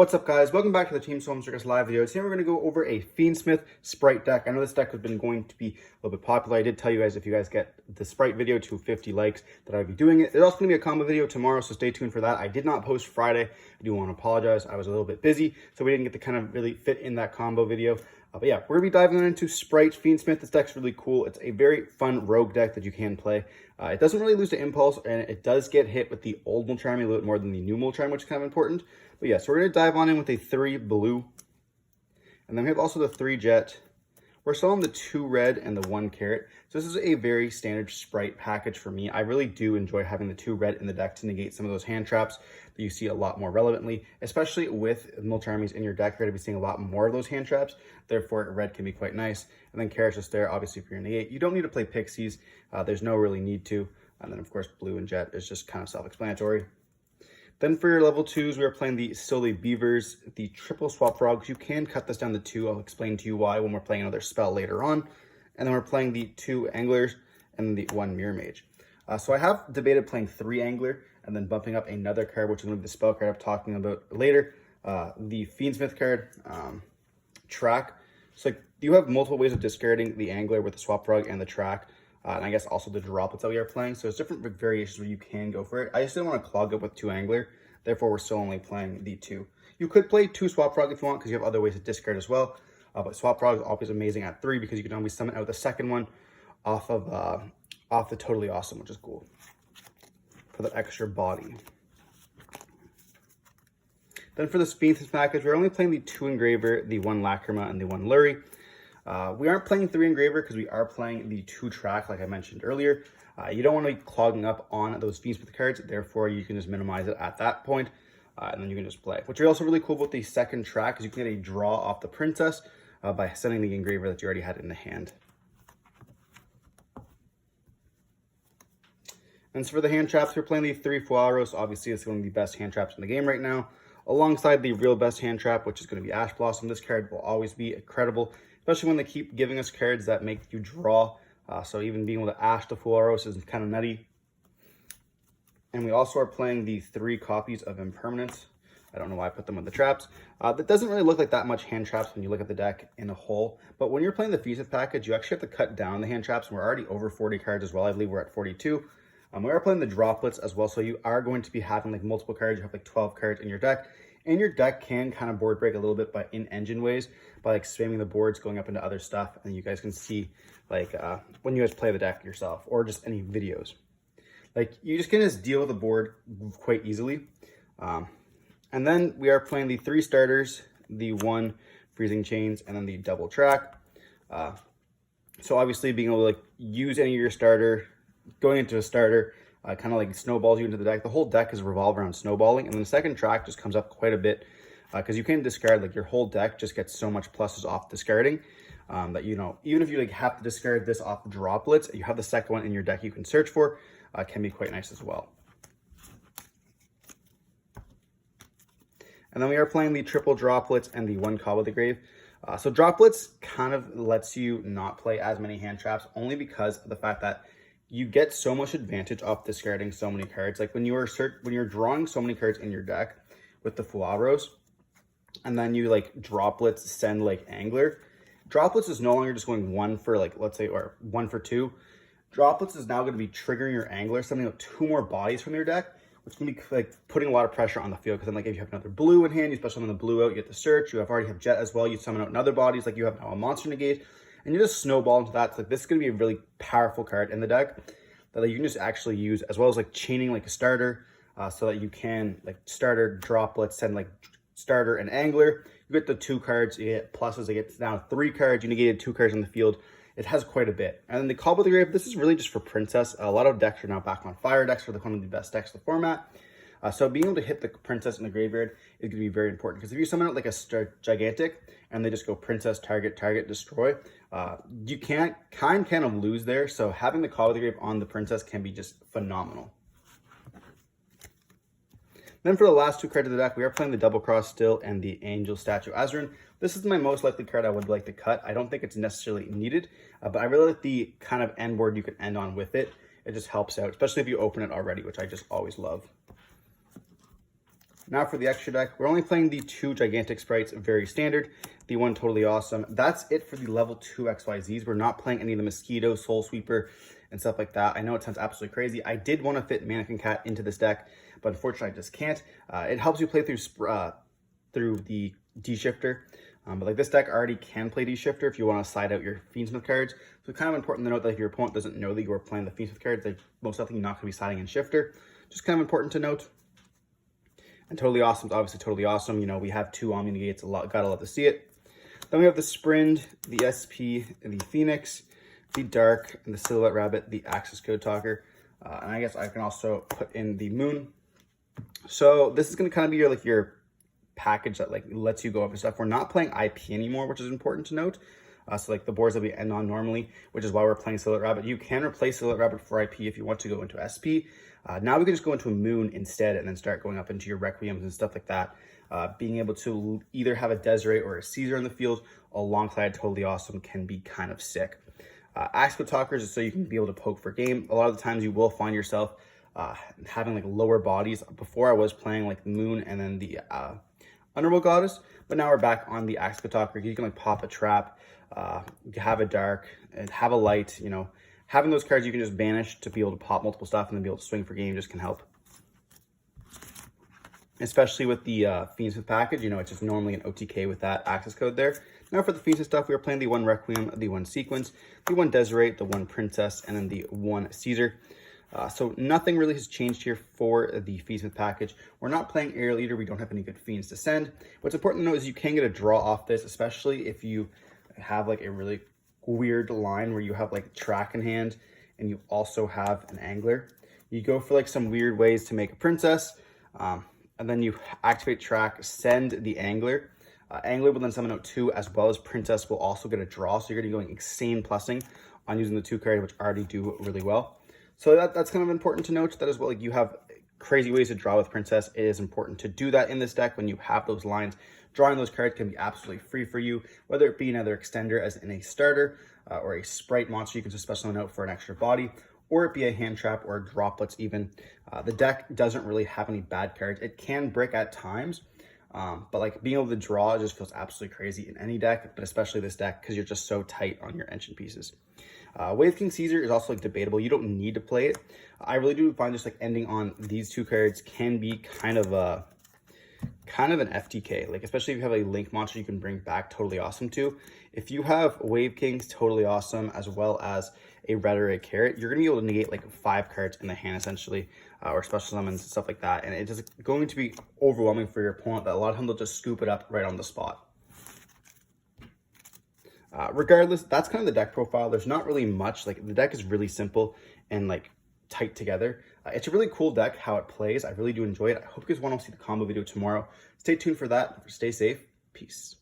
What's up, guys? Welcome back to the Team Solemn Circus live video. Today we're going to go over a Fiendsmith Spright deck. I know this deck has been going to be a little bit popular. I did tell you guys if you guys get the Spright video to 50 likes that I'd be doing it. There's also going to be a combo video tomorrow, so stay tuned for that. I did not post Friday. I do want to apologize. I was a little bit busy, so we didn't get to kind of really fit in that combo video. But yeah, we're going to be diving into Spright Fiendsmith. This deck's really cool. It's a very fun rogue deck that you can play. It doesn't really lose to Impulse, and it does get hit with the old Molcharm a little bit more than the new Molcharm, which is kind of important. But yeah, so we're going to dive on in with a 3 blue. And then we have also the 3 jet. We're still on the 2 red and the 1 carrot. So this is a very standard Spright package for me. I really do enjoy having the 2 red in the deck to negate some of those hand traps that you see a lot more relevantly, especially with Molcharmies in your deck. You're going to be seeing a lot more of those hand traps. Therefore, red can be quite nice. And then carrot's just there, obviously, for your negate. You don't need to play pixies. There's no really need to. And then, of course, blue and jet is just kind of self-explanatory. Then for your level 2s, we are playing the Silly Beavers, the triple swap frogs. You can cut this down to 2. I'll explain to you why when we're playing another spell later on. And then we're playing the 2 anglers and the 1 mirror mage. So I have debated playing 3 angler and then bumping up another card, which is going to be the spell card I'm talking about later. The Fiendsmith card, track. So like, you have multiple ways of discarding the angler with the swap frog and the track. And I guess also the droplets that we are playing. So there's different variations where you can go for it. I just didn't want to clog up with 2 angler. Therefore, we're still only playing the 2. You could play 2 swap frog if you want, because you have other ways to discard as well. But swap frog is always amazing at 3 because you can always summon out the second one off the Totally Awesome, which is cool for the extra body. Then for the Fiendsmith package, we're only playing the 2 engraver, the 1 lacrima, and the 1 lurie. We aren't playing 3 engraver because we are playing the 2 track, like I mentioned earlier. You don't want to be clogging up on those Fiendsmith cards, therefore you can just minimize it at that point, and then you can just play. Which is also really cool with the second track is you can get a draw off the princess by sending the engraver that you already had in the hand. And so for the hand traps, we're playing the 3 Fuaros. Obviously, it's one of the best hand traps in the game right now, alongside the real best hand trap, which is going to be Ash Blossom. This card will always be incredible, especially when they keep giving us cards that make you draw. So even being able to Ash the Fuaros is kind of nutty. And we also are playing the 3 copies of Impermanence. I don't know why I put them with the traps. That doesn't really look like that much hand traps when you look at the deck in a whole. But when you're playing the Fiendsmith package, you actually have to cut down the hand traps. And we're already over 40 cards as well. I believe we're at 42. We are playing the droplets as well. So you are going to be having like multiple cards. You have like 12 cards in your deck. And your deck can kind of board break a little bit by in-engine ways, by like spamming the boards, going up into other stuff. And you guys can see like when you guys play the deck yourself or just any videos. Like you just can just deal with the board quite easily. And then we are playing the 3 starters, the 1 freezing chains, and then the double track. So obviously being able to like use any of your starter, going into a starter, kind of like snowballs you into the deck. The whole deck is revolved around snowballing, and then the second track just comes up quite a bit because you can discard, like your whole deck just gets so much pluses off discarding that, you know, even if you like have to discard this off droplets, you have the second one in your deck you can search for, can be quite nice as well. And then we are playing the triple droplets and the 1 Call of the Grave. So droplets kind of lets you not play as many hand traps, only because of the fact that you get so much advantage off discarding so many cards. Like when you're drawing so many cards in your deck with the Fuaros, and then you like droplets send like angler. Droplets is no longer just going 1 for like, let's say, or 1 for 2. Droplets is now going to be triggering your angler, sending out 2 more bodies from your deck, which can be like putting a lot of pressure on the field. Because then like if you have another blue in hand, you special summon the blue out, you get the search. You already have jet as well. You summon out another bodies, like you have now a monster negate. And you just snowball into that. So like, this is going to be a really powerful card in the deck that like, you can just actually use, as well as like chaining like a starter, so that you can like starter, droplets, send like starter and angler. You get the 2 cards, you get pluses, you get now 3 cards, you negated 2 cards on the field. It has quite a bit. And then the Call of the Grave, this is really just for Princess. A lot of decks are now back on fire decks for one of the best decks of the format. So being able to hit the Princess in the graveyard is going to be very important, because if you summon out like a gigantic and they just go Princess, target, destroy, you can't kind of lose there. So having the Call of the Grave on the Princess can be just phenomenal. Then for the last 2 cards of the deck, we are playing the Double Cross still and the Angel Statue Azurin. This is my most likely card I would like to cut. I don't think it's necessarily needed, but I really like the kind of end board you can end on with it. It just helps out, especially if you open it already, which I just always love. Now for the extra deck, we're only playing the 2 gigantic sprites, very standard. The 1 totally awesome. That's it for the level 2 XYZs. We're not playing any of the Mosquito, Soul Sweeper, and stuff like that. I know it sounds absolutely crazy. I did want to fit Mannequin Cat into this deck, but unfortunately I just can't. It helps you play through the D-Shifter. But like this deck already can play D-Shifter if you want to side out your Fiendsmith cards. So it's kind of important to note that if your opponent doesn't know that you are playing the Fiendsmith cards, they're most likely not going to be siding in Shifter. Just kind of important to note. And totally awesome is obviously totally awesome. You know, we have 2 Omni Negates, gotta love to see it. Then we have the Sprind, the SP, the Phoenix, the Dark, and the Silhouette Rabbit, the Access Code Talker. And I guess I can also put in the Moon. So this is gonna kind of be your package that like lets you go over stuff. We're not playing IP anymore, which is important to note. So like the boards that we end on normally, which is why we're playing Silhouette Rabbit. You can replace Silhouette Rabbit for IP if you want to go into SP. Now we can just go into a Moon instead and then start going up into your Requiems and stuff like that. Being able to either have a Desiree or a Caesar in the field alongside Totally Awesome can be kind of sick. Axco Talkers is so you can be able to poke for game. A lot of the times you will find yourself having like lower bodies. Before I was playing like the Moon and then the Underworld Goddess, but now we're back on the Axco Talker. You can like pop a trap, have a dark, and have a light, you know. Having those cards you can just banish to be able to pop multiple stuff and then be able to swing for game just can help. Especially with the Fiendsmith package, you know, it's just normally an OTK with that access code there. Now for the Fiendsmith stuff, we are playing the 1 Requiem, the 1 Sequence, the 1 Desiree, the 1 Princess, and then the 1 Caesar. So nothing really has changed here for the Fiendsmith package. We're not playing Aerial Eater. We don't have any good Fiends to send. What's important to know is you can get a draw off this, especially if you have like a really weird line where you have like track in hand and you also have an angler. You go for like some weird ways to make a princess, and then you activate track, send the angler. Angler will then summon out 2, as well as princess will also get a draw. So you're going to be going insane plussing on using the 2 cards, which already do really well. So that's kind of important to note, that as well. Like you have crazy ways to draw with princess. It is important to do that in this deck when you have those lines. Drawing those cards can be absolutely free for you, whether it be another extender as in a starter or a sprite monster you can just special note for an extra body, or it be a hand trap or droplets even. The deck doesn't really have any bad cards. It can brick at times, but like being able to draw just feels absolutely crazy in any deck, but especially this deck because you're just so tight on your engine pieces. Wave King Caesar is also like debatable. You don't need to play it. I really do find just like ending on these 2 cards can be kind of an FTK, like especially if you have a link monster you can bring back Totally Awesome to. If you have Wave Kings, Totally Awesome, as well as a red or a carrot, you're gonna be able to negate like 5 cards in the hand essentially, or special summons and stuff like that, and it's just going to be overwhelming for your opponent that a lot of times they'll just scoop it up right on the spot. Regardless, that's kind of the deck profile. There's not really much. Like the deck is really simple and like tight together. It's a really cool deck how it plays. I really do enjoy it. I hope you guys want to see the combo video tomorrow. Stay tuned for that. Stay safe. Peace.